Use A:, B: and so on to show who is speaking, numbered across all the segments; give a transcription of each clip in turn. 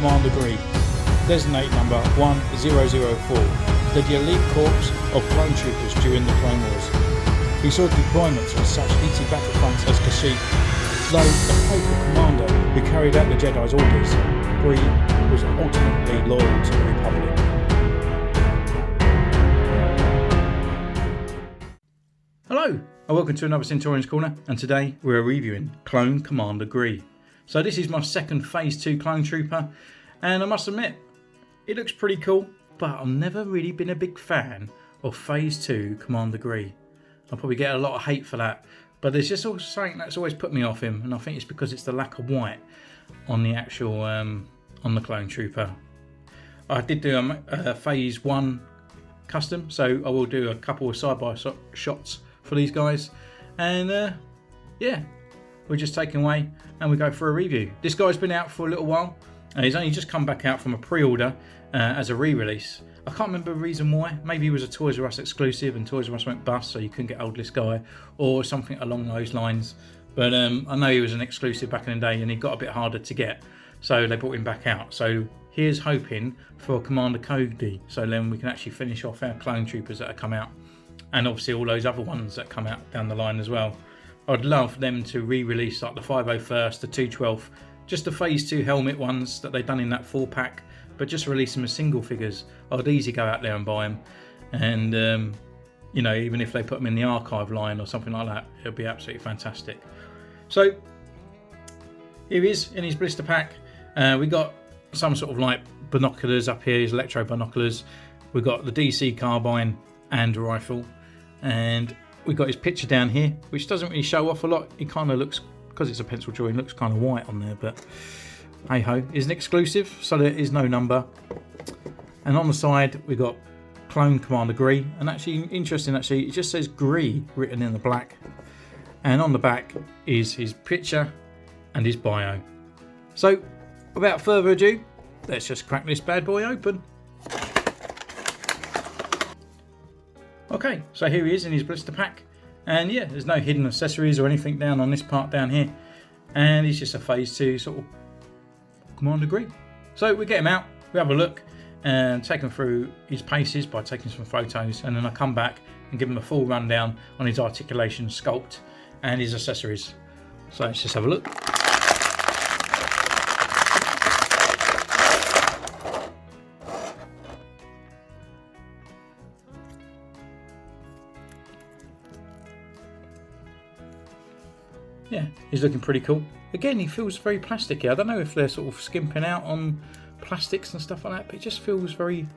A: Commander Gree, designate number 1004, led the elite corps of clone troopers during the Clone Wars. He saw deployments on such heated battlefronts as Kashyyyk. Though a faithful commander who carried out the Jedi's orders, Gree was ultimately loyal to the Republic. Hello, and welcome to another Centurion's Corner, and today we're reviewing Clone Commander Gree. So this is my second Phase 2 clone trooper, and I must admit, it looks pretty cool, but I've never really been a big fan of Phase 2 Commander Gree. I'll probably get a lot of hate for that, but there's just also something that's always put me off him, and I think it's because it's the lack of white on the actual, on the clone trooper. I did do a Phase 1 custom, so I will do a couple of side-by-side shots for these guys, and yeah, we're just taking away and we go for a review. This guy's been out for a little while, and he's only just come back out from a pre-order as a re-release. I can't remember the reason why. Maybe it was a Toys R Us exclusive and Toys R Us went bust, so you couldn't get hold of this guy, or something along those lines. But I know he was an exclusive back in the day and he got a bit harder to get, so they brought him back out. So here's hoping for Commander Cody, so then we can actually finish off our clone troopers that have come out, and obviously all those other ones that come out down the line as well. I'd love them to re-release like the 501st, the 212th, just the Phase 2 helmet ones that they've done in that 4-pack, but just release them as single figures. I'd easily go out there and buy them, and you know, even if they put them in the archive line or something like that, it'll be absolutely fantastic. So here he is in his blister pack. We got some sort of like binoculars up here, his electro binoculars. We got the DC carbine and rifle, and we got his picture down here, which doesn't really show off a lot. He kind of looks, because it's a pencil drawing, looks kind of white on there, but hey ho, it's an exclusive, so there is no number. And on the side we got Clone Commander Gree, and actually interesting, actually it just says Gree written in the black, and on the back is his picture and his bio. So without further ado, let's just crack this bad boy open. Okay, so here he is in his blister pack, and yeah, there's no hidden accessories or anything down on this part down here, and he's just a Phase 2 sort of Commander Gree. So we get him out, we have a look, and take him through his paces by taking some photos, and then I come back and give him a full rundown on his articulation, sculpt, and his accessories. So let's just have a look. Yeah, he's looking pretty cool. Again, he feels very plasticky. I don't know if they're sort of skimping out on plastics and stuff like that, but it just feels very,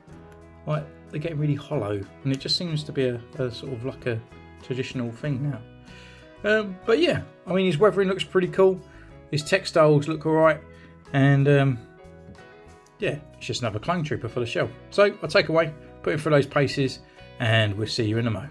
A: like, they're getting really hollow, and it just seems to be a sort of like a traditional thing now. But yeah, I mean, his weathering looks pretty cool. His textiles look alright, and yeah, it's just another clone trooper for the shelf. So I'll take away, put him through those paces, and we'll see you in a mo.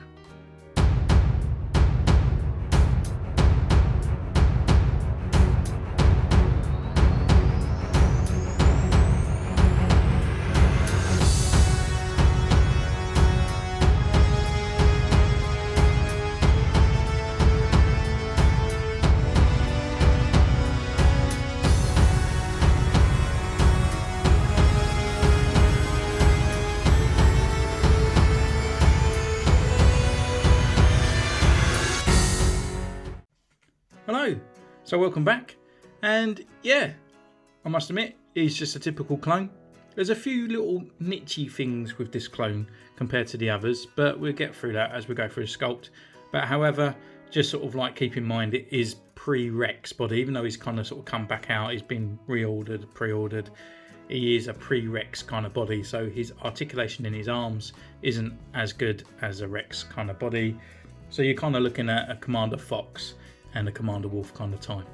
A: Hello, so welcome back, and yeah, I must admit, he's just a typical clone. There's a few little nichey things with this clone compared to the others, but we'll get through that as we go through the sculpt. But however, just sort of like keep in mind, it is pre-Rex body, even though he's kind of sort of come back out, he's been reordered, pre-ordered. He is a pre-Rex kind of body, so his articulation in his arms isn't as good as a Rex kind of body. So you're kind of looking at a Commander Fox and a Commander Wolf kind of type.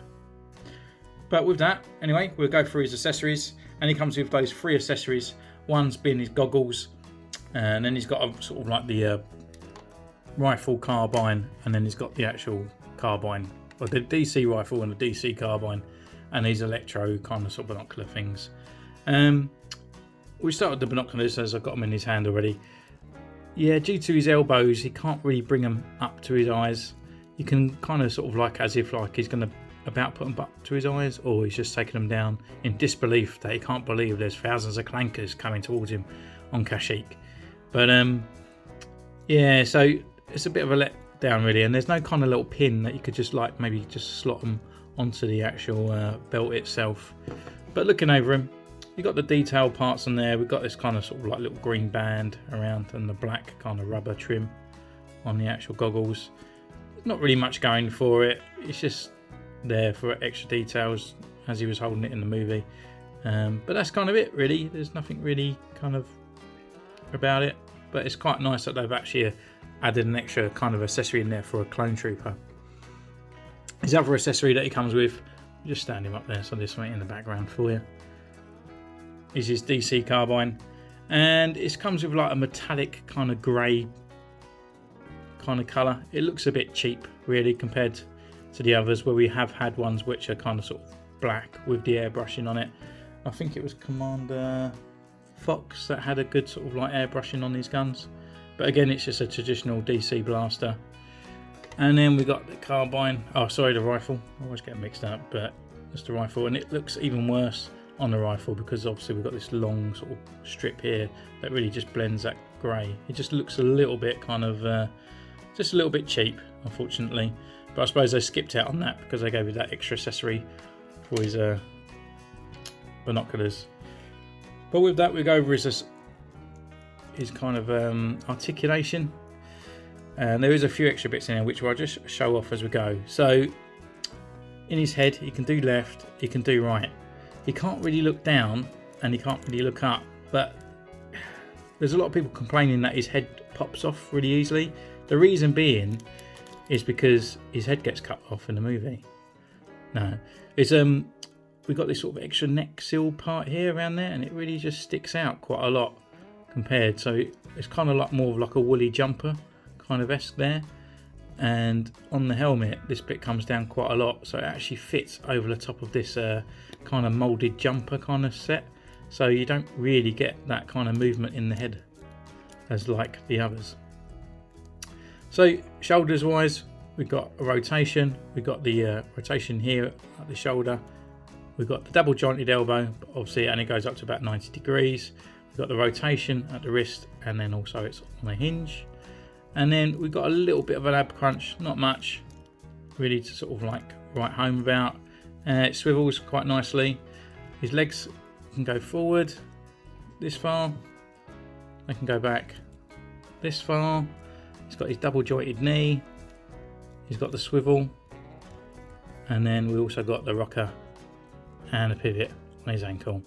A: But with that, anyway, we'll go through his accessories, and he comes with those 3 accessories. One's being his goggles, and then he's got a sort of like the rifle carbine, and then he's got the actual carbine, or the DC rifle and the DC carbine, and these electro kind of sort of binocular things. We started the binoculars as I've got them in his hand already. Yeah, due to his elbows, he can't really bring them up to his eyes. You can kind of sort of like as if like he's going to about putting them up to his eyes, or he's just taking them down in disbelief that he can't believe there's thousands of clankers coming towards him on Kashyyyk. But yeah, so it's a bit of a letdown really, and there's no kind of little pin that you could just like maybe just slot them onto the actual belt itself. But looking over him, you've got the detail parts on there. We've got this kind of sort of like little green band around and the black kind of rubber trim on the actual goggles. Not really much going for it. It's just there for extra details as he was holding it in the movie. But that's kind of it really. There's nothing really kind of about it. But it's quite nice that they've actually added an extra kind of accessory in there for a clone trooper. His other accessory that he comes with, just stand him up there so there's something in the background for you, is his DC carbine, and it comes with like a metallic kind of grey kind of colour. It looks a bit cheap really compared to the others where we have had ones which are kind of sort of black with the airbrushing on it. I think it was Commander Fox that had a good sort of like airbrushing on these guns, but again it's just a traditional DC blaster. And then we got the carbine, oh sorry, the rifle, I always get mixed up, but it's the rifle, and it looks even worse on the rifle because obviously we've got this long sort of strip here that really just blends that grey. It just looks a little bit kind of just a little bit cheap, unfortunately, but I suppose they skipped out on that because they gave you that extra accessory for his binoculars. But with that, we go over his kind of articulation, and there is a few extra bits in there which I'll just show off as we go. So in his head he can do left, he can do right, he can't really look down and he can't really look up, but there's a lot of people complaining that his head pops off really easily. The reason being is because his head gets cut off in the movie. No, it's we've got this sort of extra neck seal part here around there, and it really just sticks out quite a lot compared. So it's kind of like more of like a woolly jumper kind of esque there, and on the helmet this bit comes down quite a lot, so it actually fits over the top of this kind of molded jumper kind of set, so you don't really get that kind of movement in the head as like the others. So shoulders wise, we've got a rotation, we've got the rotation here at the shoulder, we've got the double jointed elbow, but obviously it only goes up to about 90 degrees. We've got the rotation at the wrist, and then also it's on a hinge. And then we've got a little bit of an ab crunch, not much really to sort of like write home about. It swivels quite nicely. His legs can go forward this far, they can go back this far. He's got his double jointed knee, he's got the swivel, and then we also got the rocker and a pivot on his ankle.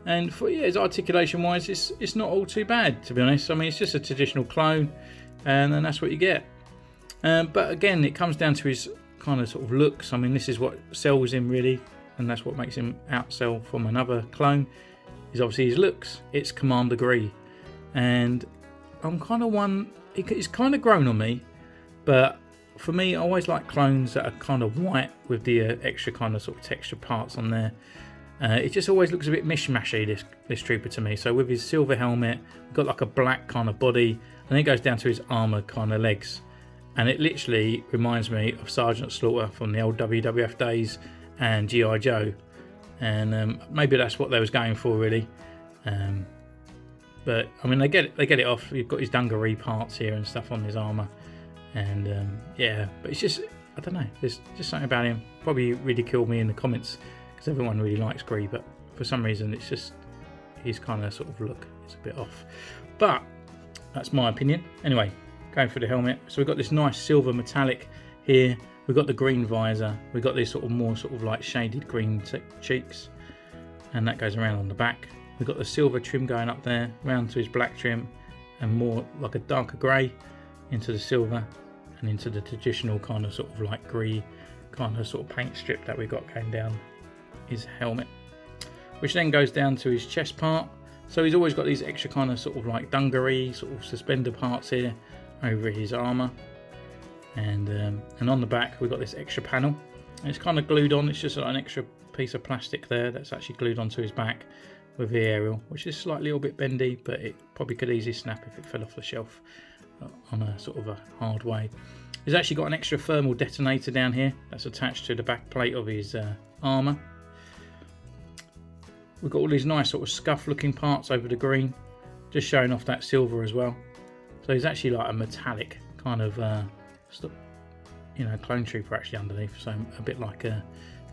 A: And for his articulation wise, it's not all too bad, to be honest. I mean, it's just a traditional clone, and then that's what you get. But again, it comes down to his kind of sort of looks. I mean, this is what sells him really, and that's what makes him outsell from another clone, is obviously his looks. It's Commander Gree, and I'm kind of one, it's kind of grown on me, but for me, I always like clones that are kind of white with the extra kind of sort of texture parts on there. It just always looks a bit mishmashy, this trooper to me. So with his silver helmet, we've got like a black kind of body, and it goes down to his armoured kind of legs. And it literally reminds me of Sergeant Slaughter from the old WWF days and G.I. Joe. And maybe that's what they was going for really. But I mean, they get it off. You've got his dungaree parts here and stuff on his armour. And yeah, but it's just, I don't know, there's just something about him. Probably ridicule me in the comments, because everyone really likes Gree, but for some reason it's just his kind of sort of look is a bit off. But that's my opinion. Anyway, going for the helmet. So we've got this nice silver metallic here. We've got the green visor. We've got this sort of more sort of like shaded green cheeks, and that goes around on the back. We've got the silver trim going up there, round to his black trim, and more like a darker grey into the silver, and into the traditional kind of sort of like Gree kind of sort of paint strip that we got going down his helmet, which then goes down to his chest part. So he's always got these extra kind of sort of like dungaree sort of suspender parts here over his armour, and on the back we've got this extra panel, and it's kind of glued on. It's just like an extra piece of plastic there that's actually glued onto his back with the aerial, which is slightly a little bit bendy, but it probably could easily snap if it fell off the shelf. on a sort of a hard way. He's actually got an extra thermal detonator down here that's attached to the back plate of his armour. We've got all these nice sort of scuff looking parts over the green, just showing off that silver as well. So he's actually like a metallic kind of clone trooper actually underneath, so a bit like a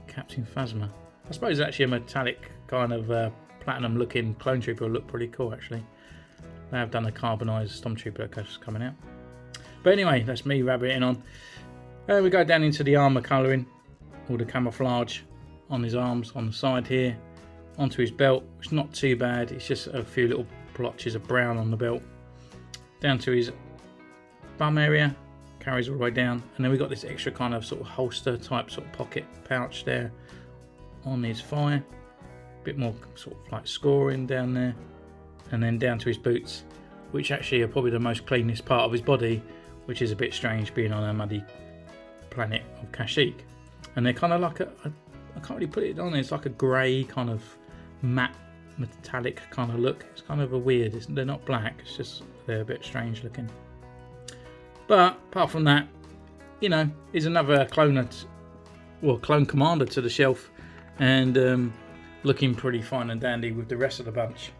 A: Captain Phasma. I suppose actually a metallic kind of platinum looking clone trooper will look pretty cool actually. They have done a carbonised stormtrooper that's coming out. But anyway, that's me rabbiting on. We go down into the armour colouring, all the camouflage on his arms, on the side here, onto his belt. It's not too bad, it's just a few little blotches of brown on the belt. Down to his bum area, carries all the way down. And then we've got this extra kind of sort of holster type sort of pocket pouch there on his thigh. A bit more sort of like scoring down there. And then down to his boots, which actually are probably the most cleanest part of his body, which is a bit strange being on a muddy planet of Kashyyyk. And they're kind of like I can't really put it on, it's like a grey kind of matte metallic kind of look. It's kind of a weird, they're not black, it's just they're a bit strange looking. But apart from that, you know, here's another clone commander to the shelf, and looking pretty fine and dandy with the rest of the bunch.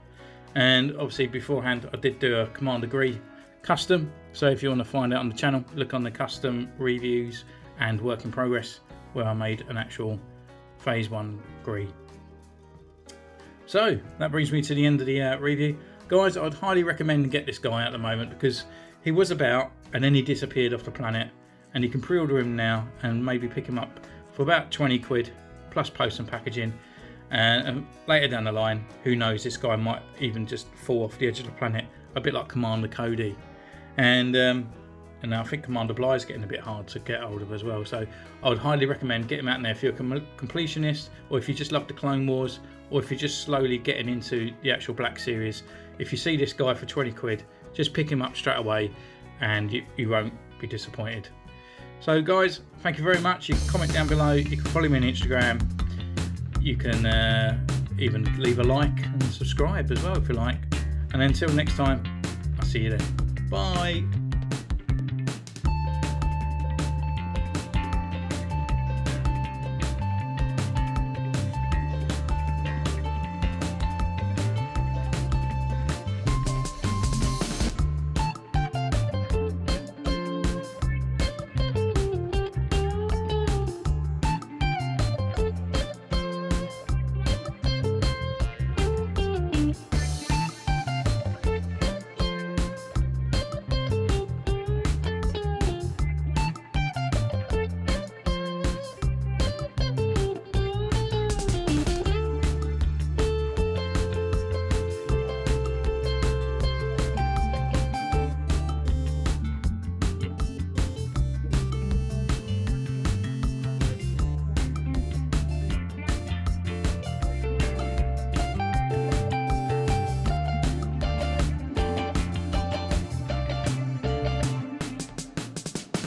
A: And obviously beforehand I did do a Commander Gree custom, so if you want to find out on the channel, look on the custom reviews and work in progress where I made an actual phase 1 Gree. So that brings me to the end of the review. Guys, I'd highly recommend get this guy at the moment, because he was about and then he disappeared off the planet, and you can pre-order him now and maybe pick him up for about 20 quid plus post and packaging. And later down the line, who knows, this guy might even just fall off the edge of the planet, a bit like Commander Cody. And I think Commander Bly is getting a bit hard to get hold of as well. So I would highly recommend getting him out there if you're a completionist, or if you just love the Clone Wars, or if you're just slowly getting into the actual Black Series. If you see this guy for 20 quid, just pick him up straight away and you won't be disappointed. So guys, thank you very much. You can comment down below, you can follow me on Instagram. You can even leave a like and subscribe as well if you like. And until next time, I'll see you then. Bye.